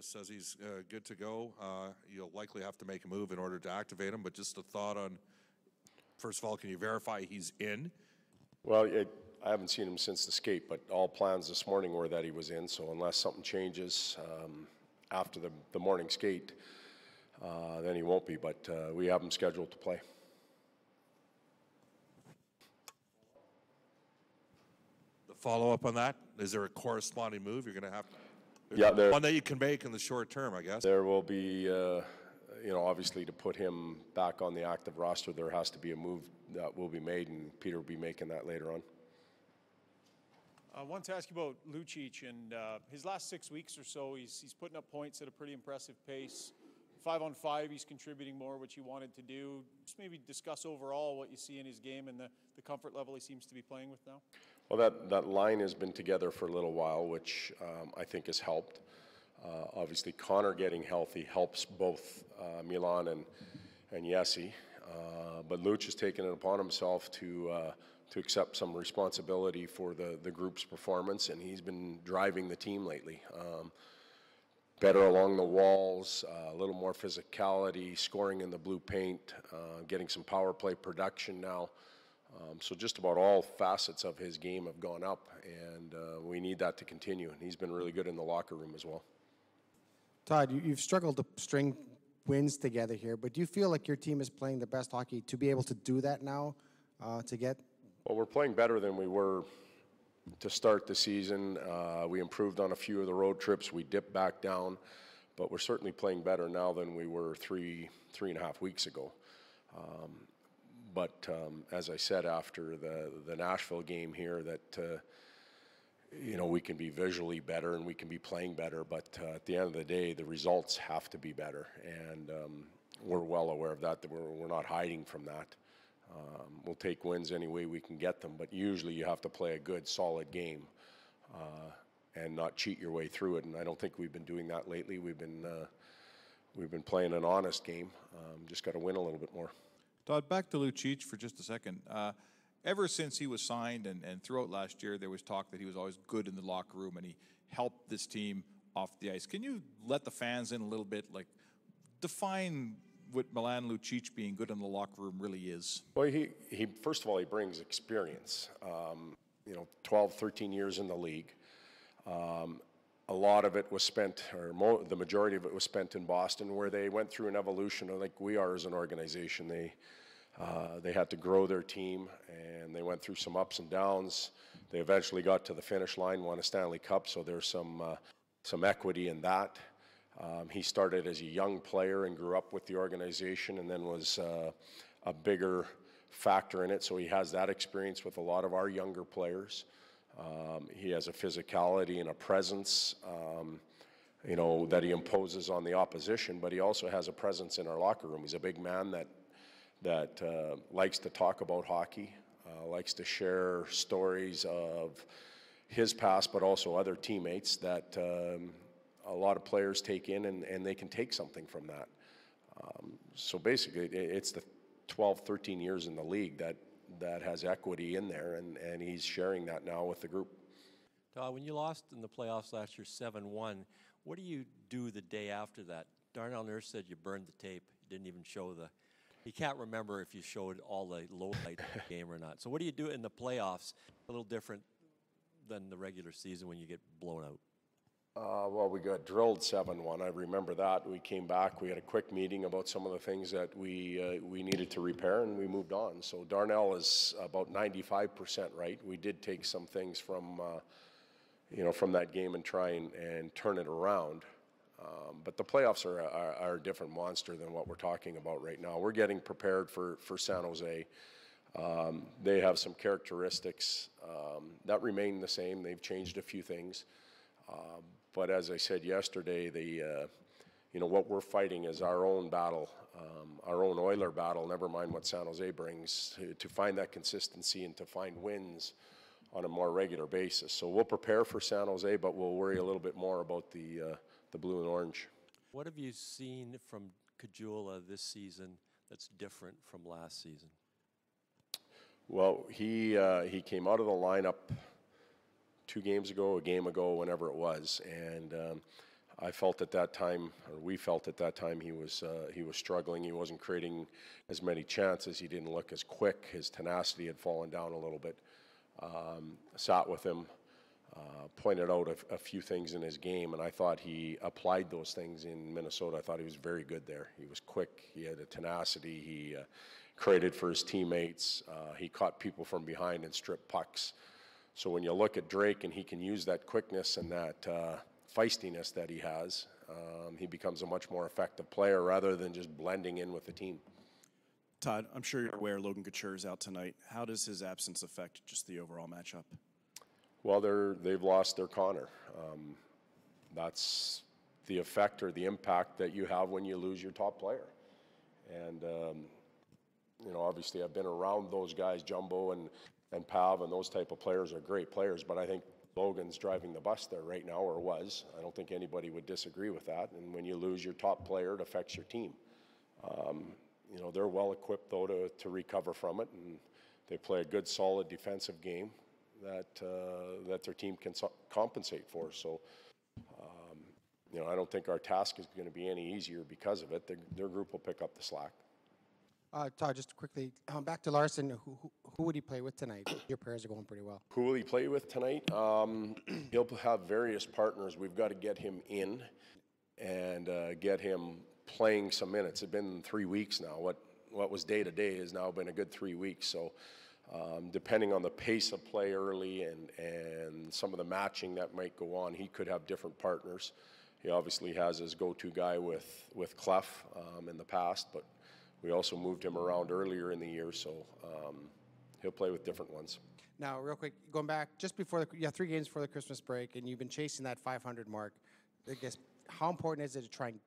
says he's good to go. You'll likely have to make a move in order to activate him, but just a thought on, first of all, can you verify he's in? Well, I haven't seen him since the skate, but all plans this morning were that he was in, so unless something changes after the morning skate, then he won't be, but we have him scheduled to play. The follow-up on that, is there a corresponding move you're going to have? Yeah, one that you can make in the short term, I guess. There will be, obviously to put him back on the active roster, there has to be a move that will be made, and Peter will be making that later on. I want to ask you about Lucic, and his last 6 weeks or so, he's putting up points at a pretty impressive pace. 5-on-5, he's contributing more, which he wanted to do. Just maybe discuss overall what you see in his game and the comfort level he seems to be playing with now. Well, that line has been together for a little while, which I think has helped. Obviously, Connor getting healthy helps both Milan and Yessi. But Luch has taken it upon himself to accept some responsibility for the group's performance, and he's been driving the team lately. Better along the walls, a little more physicality, scoring in the blue paint, getting some power play production now. So just about all facets of his game have gone up, and we need that to continue. And he's been really good in the locker room as well. Todd, you've struggled to string wins together here, but do you feel like your team is playing the best hockey to be able to do that now, to get? Well, we're playing better than we were to start the season. We improved on a few of the road trips. We dipped back down, but we're certainly playing better now than we were three and a half weeks ago. But as I said after the Nashville game here, that we can be visually better and we can be playing better, but at the end of the day, the results have to be better, and we're well aware of that. We're not hiding from that. We'll take wins any way we can get them, but usually you have to play a good, solid game and not cheat your way through it. And I don't think we've been doing that lately. We've been playing an honest game. Just got to win a little bit more. Todd, back to Lucic for just a second. Ever since he was signed and throughout last year, there was talk that he was always good in the locker room and he helped this team off the ice. Can you let the fans in a little bit, like define what Milan Lucic being good in the locker room really is? Well, he first of all, he brings experience. 12, 13 years in the league. A lot of it was spent, or the majority of it was spent in Boston, where they went through an evolution, like we are as an organization. They had to grow their team, and they went through some ups and downs. They eventually got to the finish line, won a Stanley Cup, so there's some equity in that. He started as a young player and grew up with the organization, and then was a bigger factor in it, so he has that experience with a lot of our younger players. He has a physicality and a presence, that he imposes on the opposition, but he also has a presence in our locker room. He's a big man that likes to talk about hockey, likes to share stories of his past, but also other teammates that a lot of players take in, and they can take something from that. So basically, it's the 12, 13 years in the league that has equity in there, and he's sharing that now with the group. When you lost in the playoffs last year 7-1, what do you do the day after that? Darnell Nurse said you burned the tape. You didn't even show he can't remember if you showed all the lowlights of the game or not. So what do you do in the playoffs? A little different than the regular season when you get blown out. Well, we got drilled 7-1. I remember that. We came back. We had a quick meeting about some of the things that we needed to repair, and we moved on. So Darnell is about 95% right. We did take some things from that game and try and turn it around. But the playoffs are a different monster than what we're talking about right now. We're getting prepared for San Jose. They have some characteristics that remain the same. They've changed a few things. But as I said yesterday, what we're fighting is our own battle, our own Oiler battle, never mind what San Jose brings, to find that consistency and to find wins on a more regular basis. So we'll prepare for San Jose, but we'll worry a little bit more about the blue and orange. What have you seen from Caggiula this season that's different from last season? Well, he came out of the lineup 2 games ago, a game ago, whenever it was, and I felt at that time, or we felt at that time, he was struggling. He wasn't creating as many chances. He didn't look as quick. His tenacity had fallen down a little bit. Sat with him, pointed out a few things in his game, and I thought he applied those things in Minnesota. I thought he was very good there. He was quick. He had a tenacity. He created for his teammates. He caught people from behind and stripped pucks. So when you look at Drake and he can use that quickness and that feistiness that he has, he becomes a much more effective player rather than just blending in with the team. Todd, I'm sure you're aware Logan Couture is out tonight. How does his absence affect just the overall matchup? Well, they've lost their Connor. That's the effect or the impact that you have when you lose your top player. And, you know, obviously I've been around those guys, Jumbo and Pav, and those type of players are great players, but I think Logan's driving the bus there right now, or was. I don't think anybody would disagree with that. And when you lose your top player, it affects your team. You know, they're well equipped, though, to recover from it, and they play a good, solid defensive game that their team can compensate for. So, you know, I don't think our task is going to be any easier because of it. Their group will pick up the slack. Todd, just quickly, back to Larson. Who would he play with tonight? Your pairs are going pretty well. Who will he play with tonight? He'll have various partners. We've got to get him in and get him playing some minutes. It's been 3 weeks now. What was day to day has now been a good 3 weeks. So depending on the pace of play early and some of the matching that might go on, he could have different partners. He obviously has his go-to guy with Clef in the past, but we also moved him around earlier in the year, so he'll play with different ones. Now, real quick, going back just before 3 games before the Christmas break, and you've been chasing that 500 mark. I guess how important is it to try and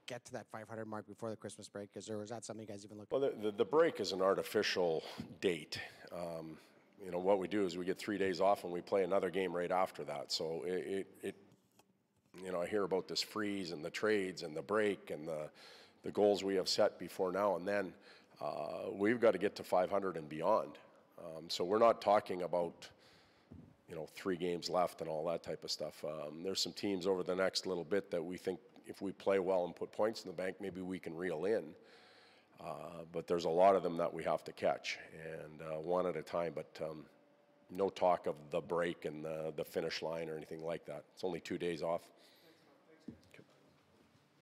get to that 500 mark before the Christmas break? Is that something you guys even look at? Well, the break is an artificial date. You know, what we do is we get 3 days off and we play another game right after that. So you know, I hear about this freeze and the trades and the break and the goals we have set before now and then. We've got to get to 500 and beyond. So we're not talking about, you know, 3 games left and all that type of stuff. There's some teams over the next little bit that we think if we play well and put points in the bank, maybe we can reel in. But there's a lot of them that we have to catch, and one at a time. But no talk of the break and the finish line or anything like that. It's only 2 days off.